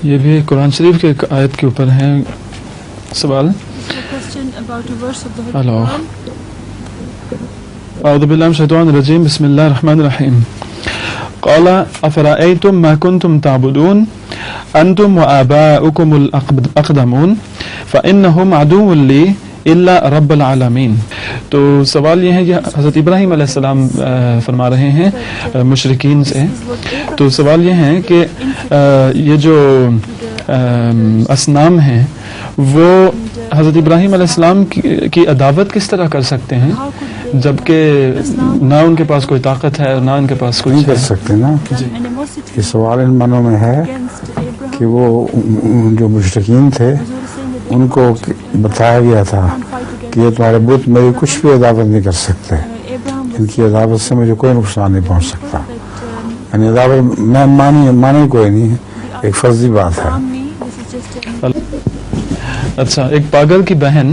یہ بھی قرآن شریف کے ایک آیت کے اوپر ہے سوال. ہلو اعوذ باللہ من الشیطان الرجیم بسم اللہ الرحمن الرحیم. قال افرأيتم ما كنتم تعبدون انتم وآباؤكم الاقدمون فانهم عدو لي الا رب العالمین. تو سوال یہ ہے کہ حضرت ابراہیم علیہ السلام فرما رہے ہیں مشرکین سے. تو سوال یہ ہے کہ یہ جو اصنام ہیں وہ حضرت ابراہیم علیہ السلام کی عداوت کس طرح کر سکتے ہیں جبکہ نہ ان کے پاس کوئی طاقت ہے اور نہ ان کے پاس کچھ نہیں کر سکتے نا. یہ سوال ان معنوں میں ہے کہ وہ جو مشرکین تھے ان کو بتایا گیا تھا کہ یہ تمہارے بت میری کچھ بھی عداوت نہیں کر سکتے, ان کی عداوت سے مجھے کوئی نقصان نہیں پہنچ سکتا. یعنی عداوت میں مانی کوئی نہیں, ایک فرضی بات ہے. اچھا, ایک پاگل کی بہن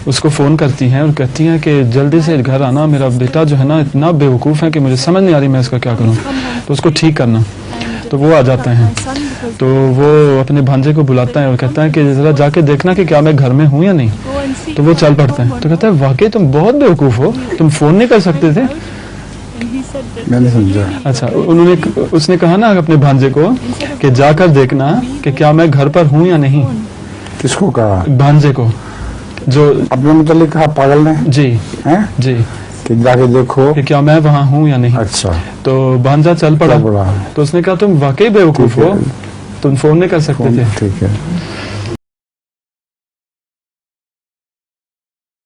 اس کو فون کرتی ہیں اور کہتی ہیں کہ جلدی سے گھر آنا, میرا بیٹا جو ہے نا اتنا بیوقوف ہے کہ مجھے سمجھ نہیں آ رہی میں اس کا کیا کروں, تو اس کو ٹھیک کرنا. تو وہ آ جاتے ہیں, تو وہ اپنے بھانجے کو بلاتا ہے اور کہتا ہے کہ ذرا جا کے دیکھنا کہ کیا میں گھر میں ہوں یا نہیں. تو وہ چل پڑتے ہیں. تو کہتا ہے واقعی تم بہت بیوقوف ہو, تم فون نہیں کر سکتے تھے. میں نے سمجھا. اچھا, اس نے کہا نا اپنے بھانجے کو کہ جا کر دیکھنا کہ کیا میں گھر پر ہوں یا نہیں. کس کو کہا؟ بھانجے کو, جو اپنے متعلق کہا پاگل نے. جی جی, کہ جا کے دیکھو کہ کیا میں وہاں ہوں یا نہیں. اچھا, تو بھانجا چل پڑا. تو اس نے کہا تم واقعی بیوقوف ہو, تم فون نہیں کر سکتے تھے. ٹھیک ہے.